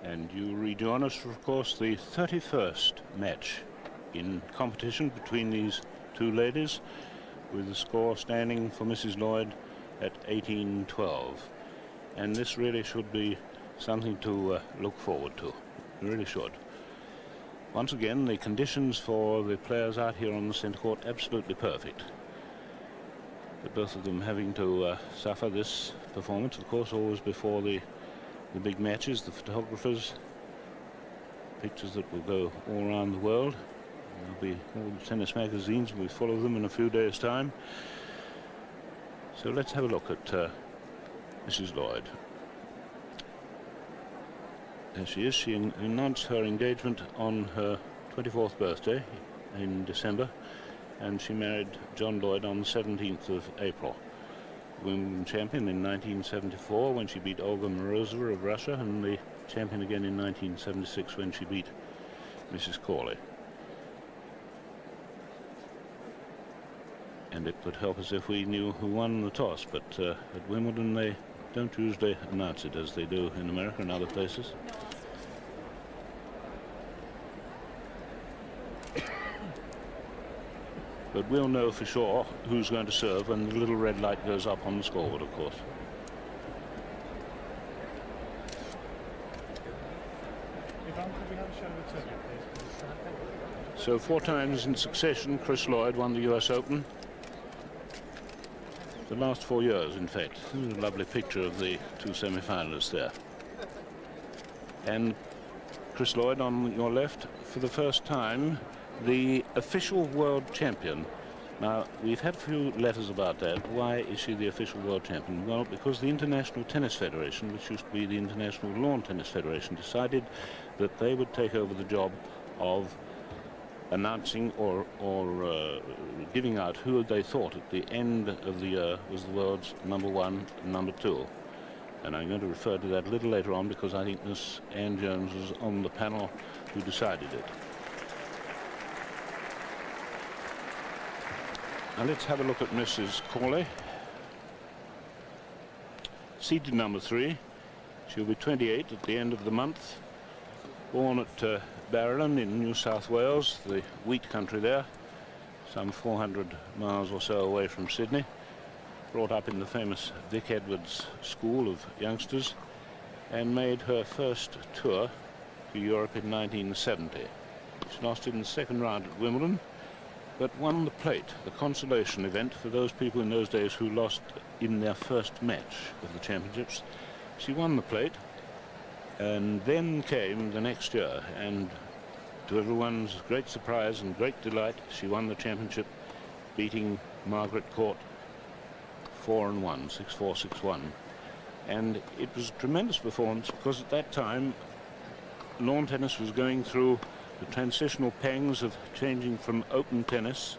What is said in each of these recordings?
And you rejoin us for, of course, the 31st match in competition between these two ladies, with the score standing for Mrs. Lloyd at 18-12. And this really should be something to look forward to. It really should. Once again, the conditions for the players out here on the centre court absolutely perfect. But both of them having to suffer this performance, of course, always before the big matches, the photographers, pictures that will go all around the world. There'll be all the tennis magazines, we'll be full of them in a few days' time. So let's have a look at Mrs. Lloyd. There she is. She announced her engagement on her 24th birthday in December, and she married John Lloyd on the 17th of April. Wimbledon champion in 1974 when she beat Olga Morozova of Russia, and the champion again in 1976 when she beat Mrs. Cawley. And it would help us if we knew who won the toss, but at Wimbledon they don't usually announce it as they do in America and other places. But we'll know for sure who's going to serve when the little red light goes up on the scoreboard, of course. So 4 times in succession, Chris Lloyd won the US Open. The last 4 years, in fact. There's a lovely picture of the 2 semi-finalists there. And Chris Lloyd on your left, for the first time, the official world champion. Now, we've had a few letters about that. Why is she the official world champion? Well, because the International Tennis Federation, which used to be the International Lawn Tennis Federation, decided that they would take over the job of announcing or giving out who they thought at the end of the year was the world's #1 and #2. And I'm going to refer to that a little later on, because I think Miss Ann Jones was on the panel who decided it. Now let's have a look at Mrs. Cawley. Seeded #3. She'll be 28 at the end of the month. Born at Barrowland in New South Wales, the wheat country there, some 400 miles or so away from Sydney. Brought up in the famous Vic Edwards School of Youngsters, and made her first tour to Europe in 1970. She lost in the second round at Wimbledon, but won the plate, the consolation event for those people in those days who lost in their first match of the championships. She won the plate, and then came the next year, and to everyone's great surprise and great delight, she won the championship, beating Margaret Court 4-1, 6-4, 6-1. And it was a tremendous performance, because at that time lawn tennis was going through the transitional pangs of changing from open tennis,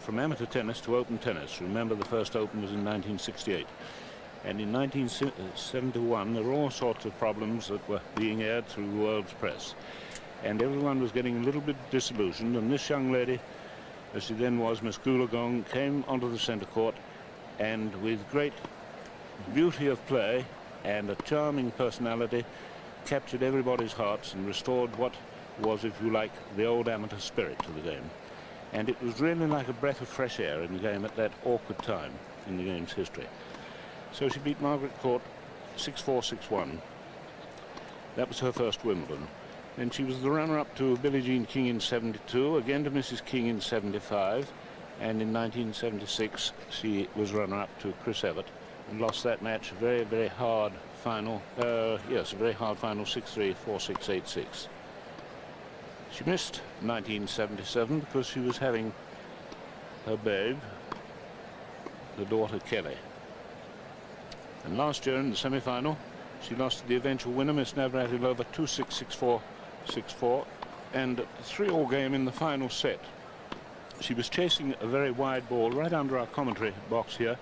from amateur tennis to open tennis. Remember, the first Open was in 1968. And in 1971, there were all sorts of problems that were being aired through the world's press. And everyone was getting a little bit disillusioned. And this young lady, as she then was, Miss Goolagong, came onto the centre court, and with great beauty of play and a charming personality, captured everybody's hearts and restored what was, if you like, the old amateur spirit to the game. And it was really like a breath of fresh air in the game at that awkward time in the game's history. So she beat Margaret Court 6-4, 6-1. That was her first Wimbledon. Then she was the runner-up to Billie Jean King in 72, again to Mrs. King in 75, and in 1976 she was runner-up to Chris Evert and lost that match, a very, very hard final. Yes, a very hard final, 6-3, 4-6, 8-6. She missed 1977 because she was having her babe, the daughter Kelly. And last year in the semi-final, she lost to the eventual winner, Miss Navratilova, 2-6, 6-4, 6-4, and a 3-all game in the final set. She was chasing a very wide ball right under our commentary box here,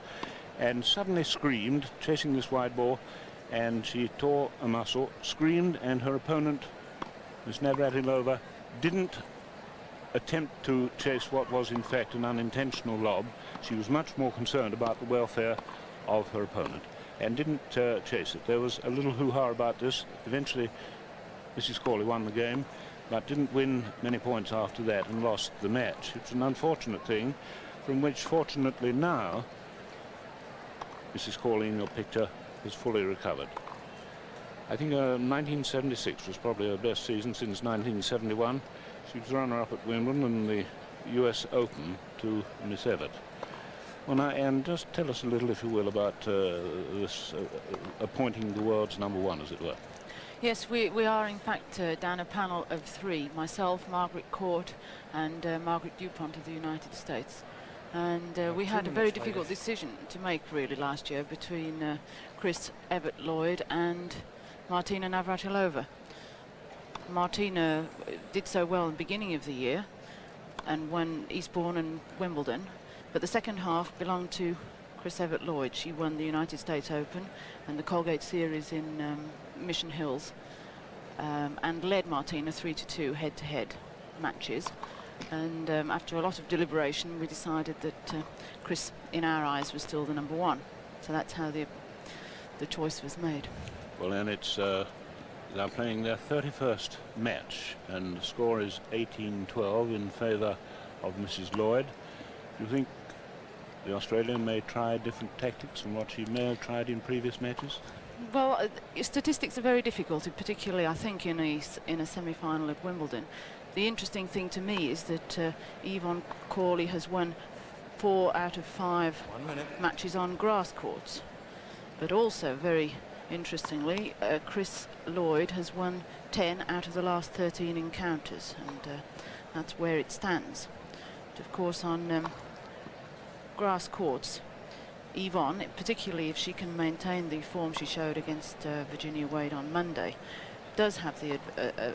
and suddenly screamed, chasing this wide ball, and she tore a muscle, screamed, and her opponent, Miss Navratilova, didn't attempt to chase what was in fact an unintentional lob. She was much more concerned about the welfare of her opponent and didn't chase it. There was a little hoo-ha about this. Eventually Mrs. Cawley won the game, but didn't win many points after that and lost the match. It's an unfortunate thing, from which fortunately now Mrs. Cawley in your picture has fully recovered. I think 1976 was probably her best season since 1971. She was runner-up at Wimbledon and the US Open to Miss Evert. Well, now, Anne, just tell us a little, if you will, about this appointing the world's #1, as it were. Yes, we are in fact down a panel of 3, myself, Margaret Court and Margaret Dupont of the United States. And we had a very difficult decision to make really last year between Chris Evert-Lloyd and Martina Navratilova. Martina did so well in the beginning of the year and won Eastbourne and Wimbledon, but the second half belonged to Chris Evert-Lloyd. She won the United States Open and the Colgate Series in Mission Hills, and led Martina 3-2 head-to-head matches. And after a lot of deliberation, we decided that Chris, in our eyes, was still the #1. So that's how the choice was made. Well, and it's they're playing their 31st match, and the score is 18-12 in favour of Mrs. Lloyd. Do you think the Australian may try different tactics from what she may have tried in previous matches? Well, statistics are very difficult, particularly, I think, in a semi-final at Wimbledon. The interesting thing to me is that Evonne Cawley has won 4 out of 5 matches on grass courts. But also, very interestingly, Chris Lloyd has won 10 out of the last 13 encounters, and that's where it stands. But of course, on grass courts, Evonne, particularly if she can maintain the form she showed against Virginia Wade on Monday, does have the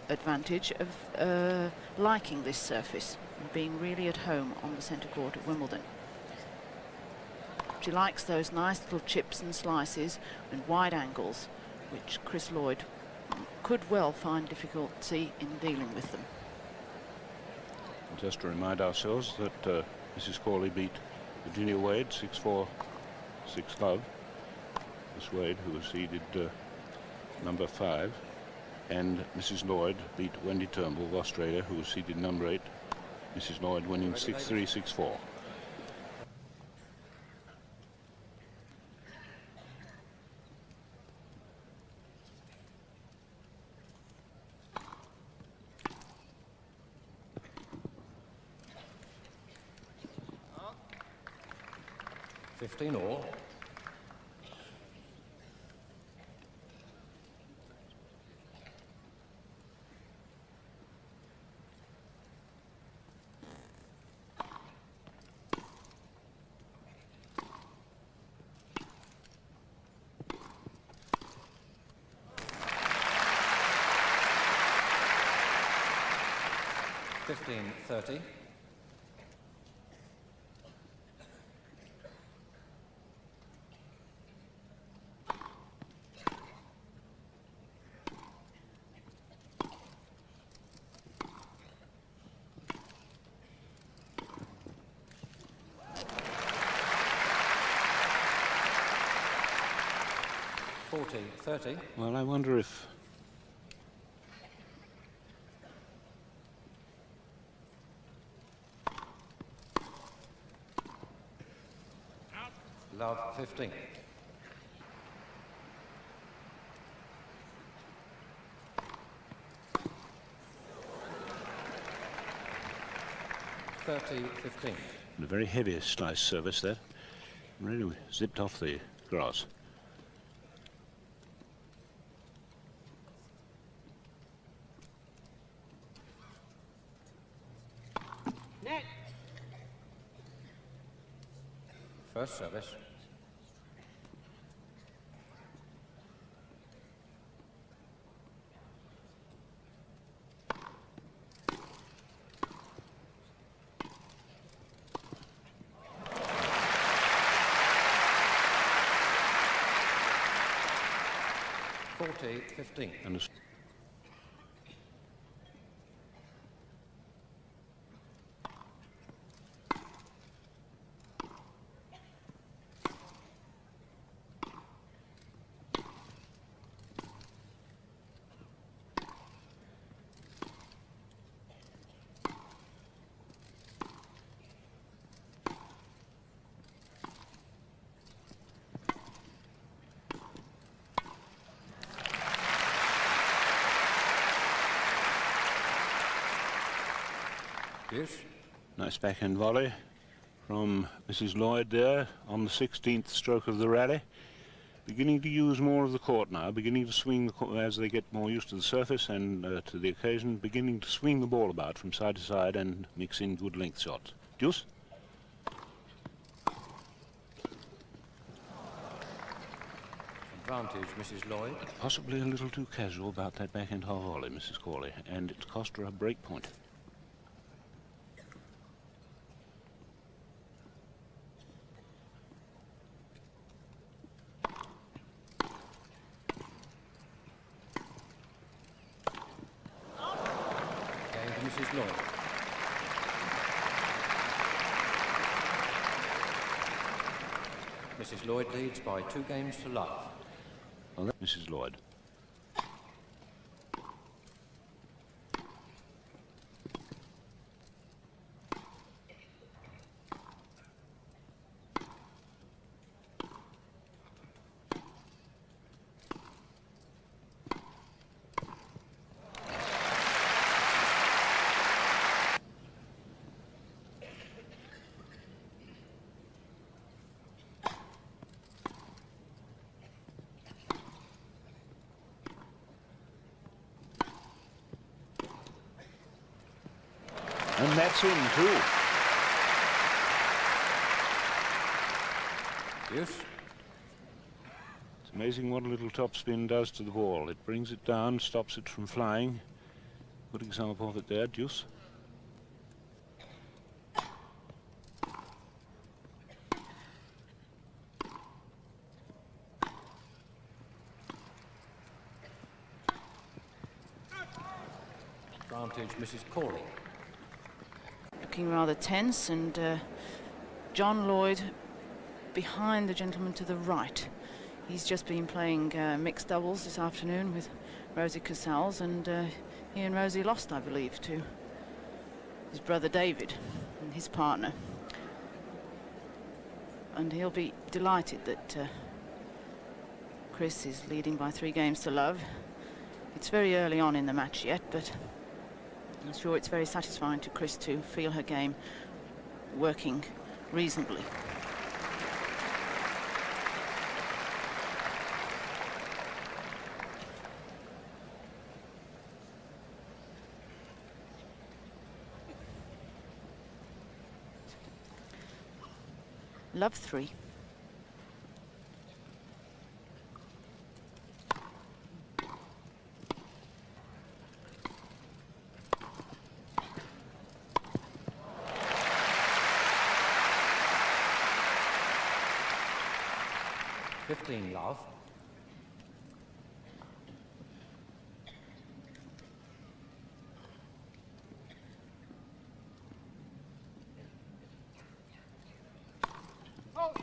advantage of liking this surface and being really at home on the centre court at Wimbledon. She likes those nice little chips and slices and wide angles, which Chris Lloyd could well find difficulty in dealing with them. Just to remind ourselves that Mrs. Cawley beat Virginia Wade 6-4, 6-love. Miss Wade, who was seeded #5, and Mrs. Lloyd beat Wendy Turnbull of Australia, who was seeded #8. Mrs. Lloyd winning 6-3, 6-4. All. $15-30. $40-30. Well, I wonder if Love 15. $30-15. a very heavy slice service that really zipped off the grass. First service. $40-15. And Deuce. Nice backhand volley from Mrs. Lloyd there on the 16th stroke of the rally. Beginning to use more of the court now, beginning to swing the court as they get more used to the surface and to the occasion, beginning to swing the ball about from side to side and mix in good length shots. Deuce. Advantage, Mrs. Lloyd. Possibly a little too casual about that backhand half volley, Mrs. Cawley, and it's cost her a break point. Mrs. Lloyd. Mrs. Lloyd leads by 2 games to love. Well, Mrs. Lloyd. And that's in too. Yes. It's amazing what a little topspin does to the ball. It brings it down, stops it from flying. Good example of it there, Deuce. Advantage, Mrs. Cawley. Looking rather tense, and John Lloyd behind the gentleman to the right. He's just been playing mixed doubles this afternoon with Rosie Casals, and he and Rosie lost, I believe, to his brother David and his partner. And he'll be delighted that Chris is leading by 3 games to love. It's very early on in the match yet, but I'm sure it's very satisfying to Chris to feel her game working reasonably. Love 3. Love. Oh.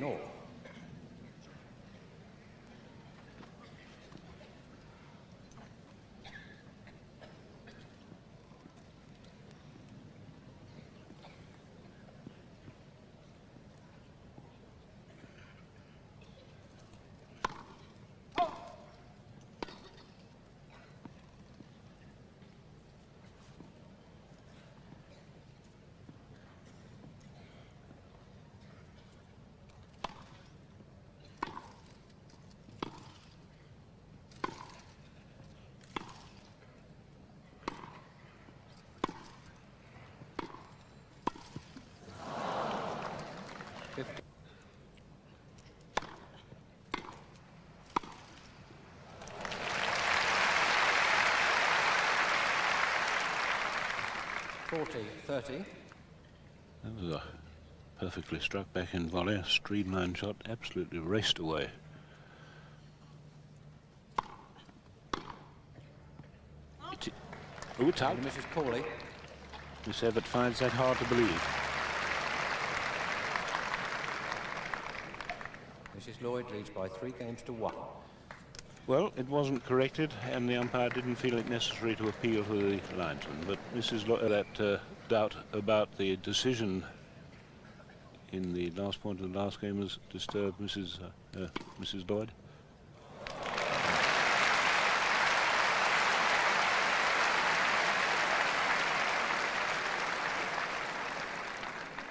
All. That was a perfectly struck backhand volley, a streamline shot, absolutely raced away. It's out. Mrs. Cawley. Miss Everett finds that hard to believe. Mrs. Lloyd leads by 3 games to 1. Well, it wasn't corrected, and the umpire didn't feel it necessary to appeal to the linesman. But that doubt about the decision in the last point of the last game has disturbed Mrs. Lloyd.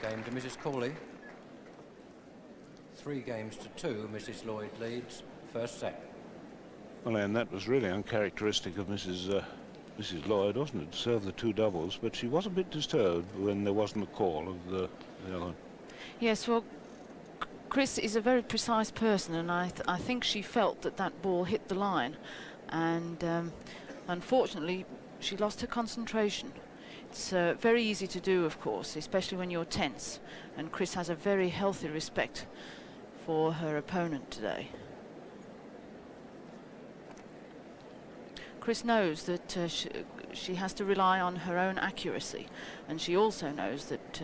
Game to Mrs. Cawley. 3 games to 2. Mrs. Lloyd leads. First set. Well, and that was really uncharacteristic of Mrs. Lloyd, wasn't it? Served the 2 doubles, but she was a bit disturbed when there wasn't a call of the other one. Yes, well, Chris is a very precise person, and I think she felt that that ball hit the line, and unfortunately she lost her concentration. It's very easy to do, of course, especially when you're tense, and Chris has a very healthy respect for her opponent today. Chris knows that she has to rely on her own accuracy, and she also knows that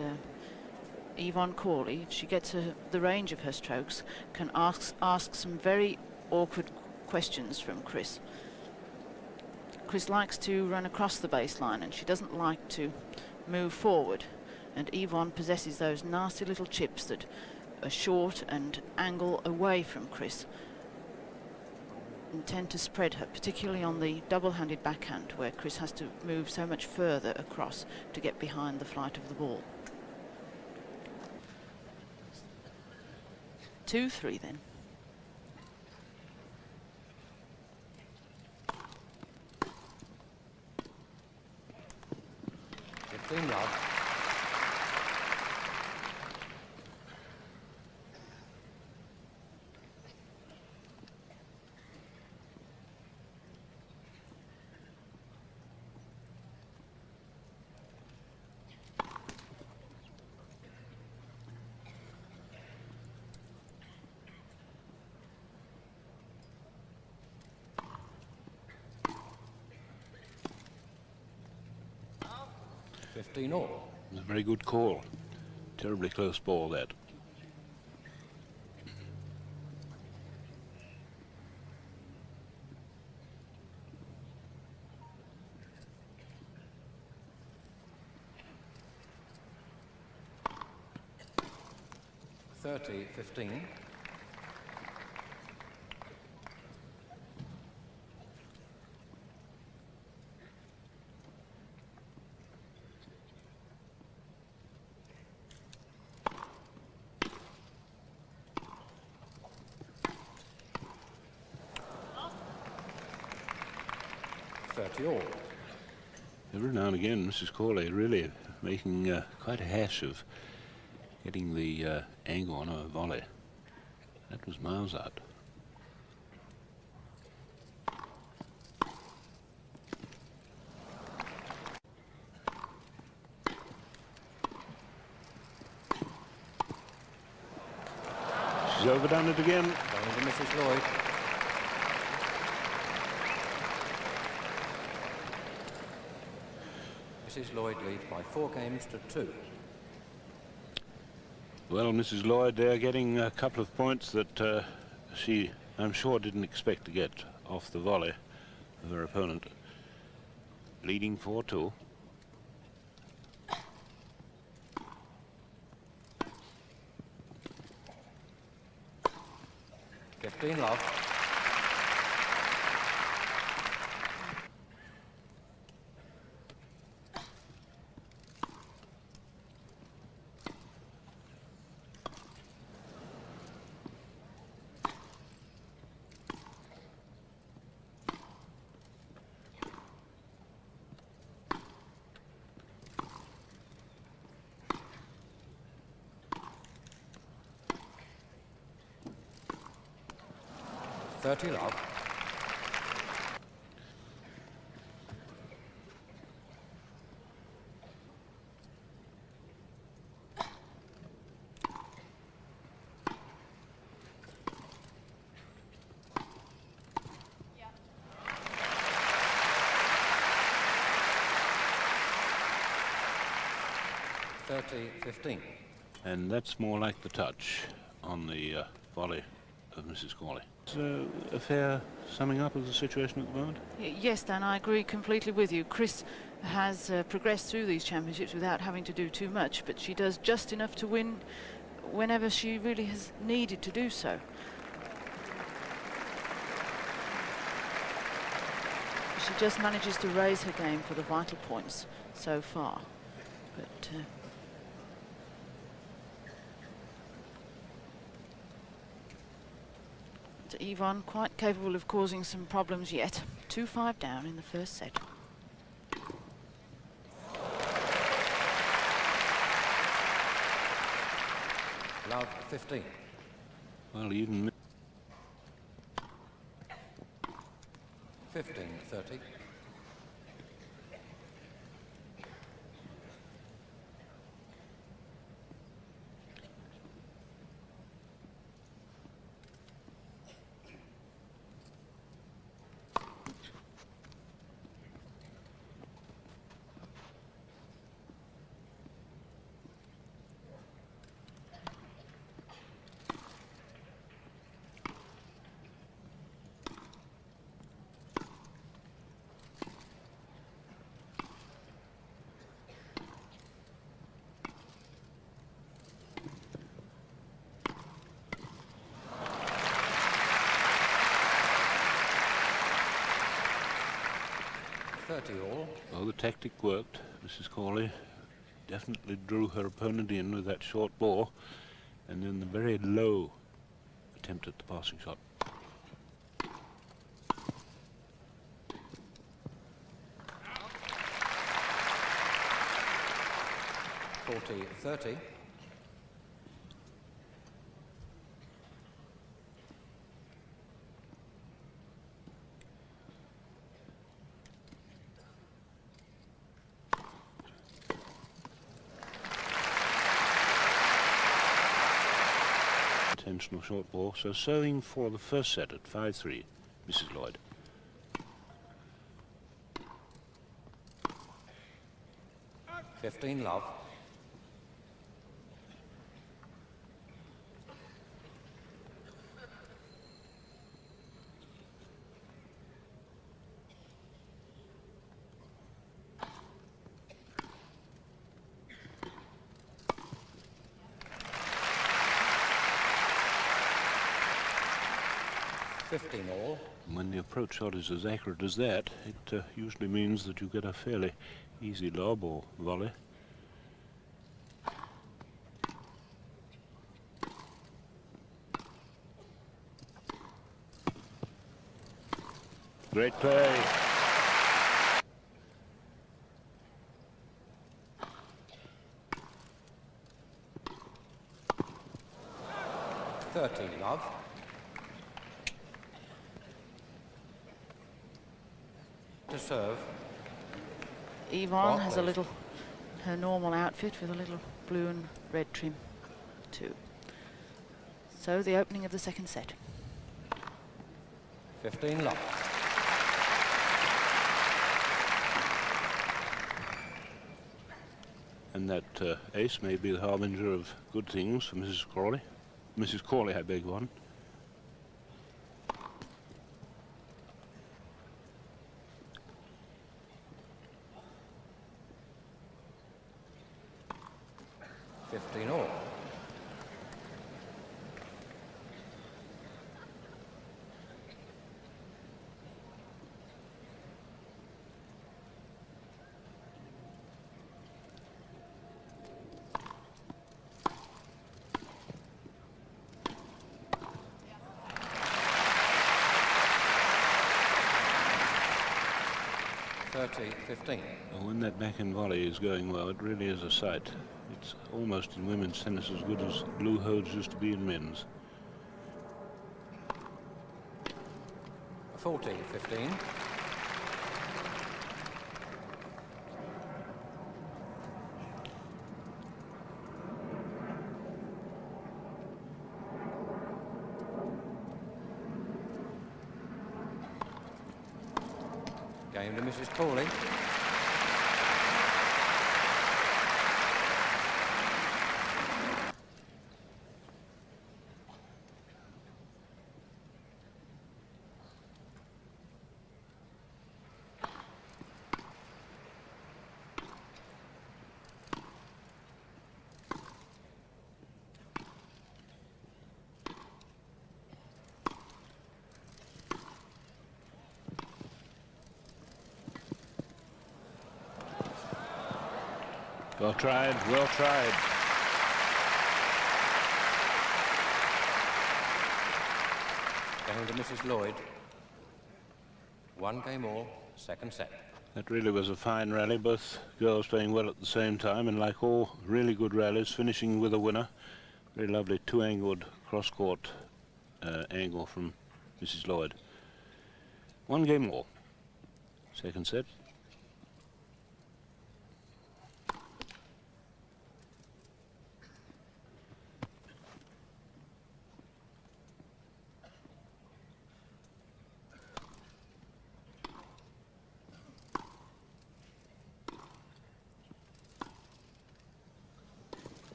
Evonne Cawley, if she gets the range of her strokes, can ask some very awkward questions from Chris. Chris likes to run across the baseline, and she doesn't like to move forward, and Evonne possesses those nasty little chips that are short and angle away from Chris and tend to spread her, particularly on the double-handed backhand, where Chris has to move so much further across to get behind the flight of the ball. 2-3 then. Love. All. It was a very good call. Terribly close ball, that. (30-15). All. Every now and again, Mrs. Cawley really making quite a hash of getting the angle on a volley. That was miles out. She's overdone it again. Going to Mrs. Lloyd. Mrs. Lloyd leads by 4 games to 2. Well, Mrs. Lloyd there getting a couple of points that she, I'm sure, didn't expect to get off the volley of her opponent. Leading 4-2. Love. Love. Yeah. 30-15. And that's more like the touch on the volley of Mrs. Cawley. So a fair summing up of the situation at the moment? Yes, Dan, I agree completely with you. Chris has progressed through these championships without having to do too much, but she does just enough to win whenever she really has needed to do so. She just manages to raise her game for the vital points so far. But Evonne quite capable of causing some problems yet. 2-5 down in the first set. Love 15. Well, even 15-30. All. Well, the tactic worked. Mrs. Cawley definitely drew her opponent in with that short ball, and then the very low attempt at the passing shot. 40-30. Intentional short ball, so serving for the first set at 5-3, Mrs. Lloyd. Fifteen love. All. When the approach shot is as accurate as that, it usually means that you get a fairly easy lob or volley. Great play. Love. To serve. Evonne has a little, her normal outfit with a little blue and red trim too. So the opening of the second set. 15 love. And that ace may be the harbinger of good things for Mrs. Cawley. Mrs. Cawley, I beg one. All. When that backhand volley is going well, it really is a sight. It's almost in women's tennis as good as blue holds used to be in men's. 40-15. Game to Mrs. Cawley. Well tried, well tried. Going to Mrs. Lloyd. 1 game all, second set. That really was a fine rally, both girls playing well at the same time, and like all really good rallies, finishing with a winner. Very lovely two-angled cross-court angle from Mrs. Lloyd. 1 game more, second set.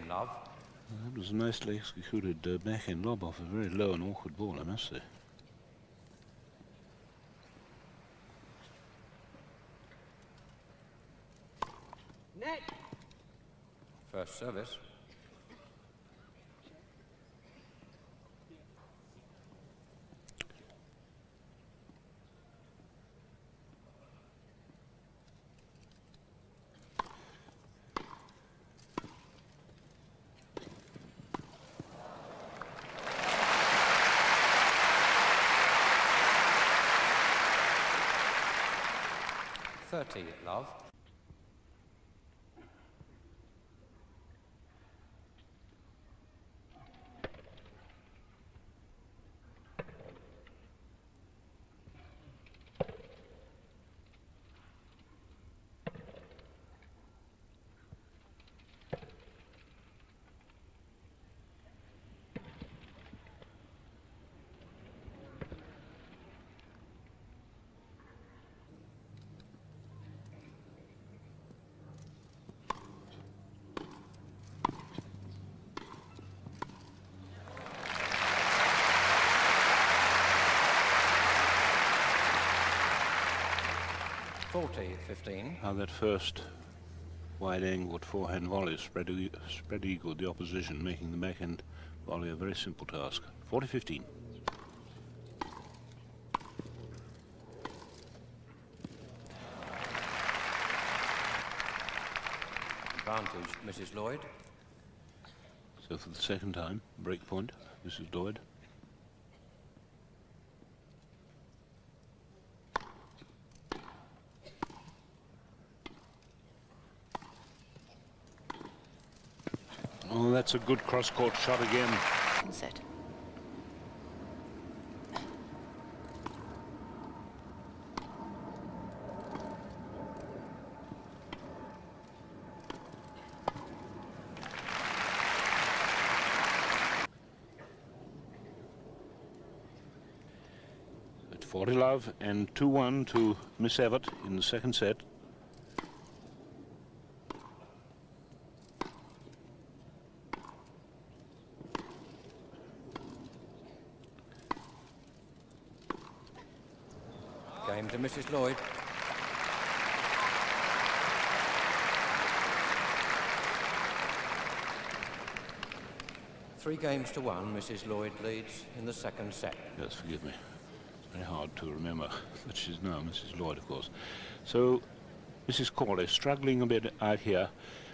Love. That was a nicely executed backhand lob off a very low and awkward ball, I must say. Net. First service. Love. How that first wide-angled forehand volley spread eagled the opposition, making the backhand volley a very simple task. 40-15. Advantage, Mrs. Lloyd. So for the second time, break point, Mrs. Lloyd. Oh, that's a good cross-court shot again. Set. At 40 love and 2-1 to Miss Evott in the second set. Game to Mrs. Lloyd. Three games to 1, Mrs. Lloyd leads in the second set. Yes, forgive me. It's very hard to remember that she's now Mrs. Lloyd, of course. So, Mrs. Cawley struggling a bit out here,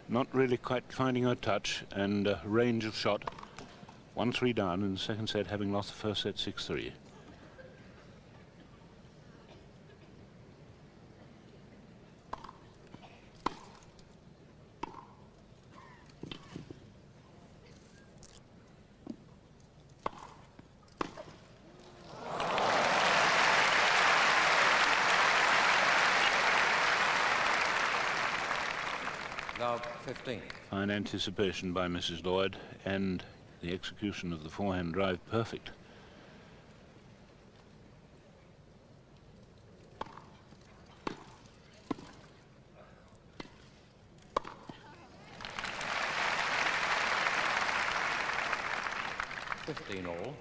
not really quite finding her touch and range of shot. 1-3 down in the second set, having lost the first set 6-3. Love 15. Fine anticipation by Mrs. Lloyd and the execution of the forehand drive perfect. All.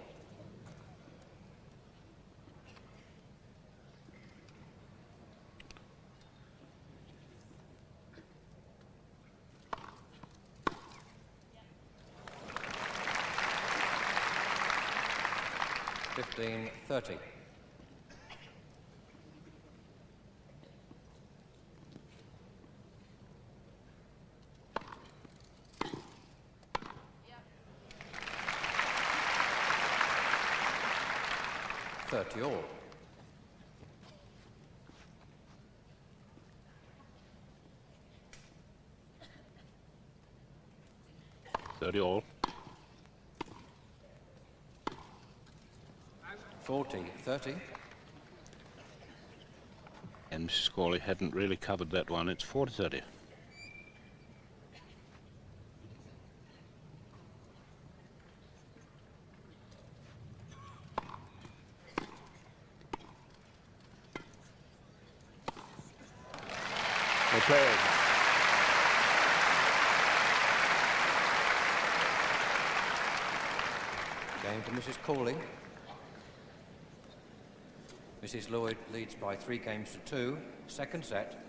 15-30. Yeah. 30 all. All. 40-30. And Mrs. Cawley hadn't really covered that one. It's 40-30. They played. Game to Mrs. Cawley. Mrs. Lloyd leads by 3 games to 2. Second set.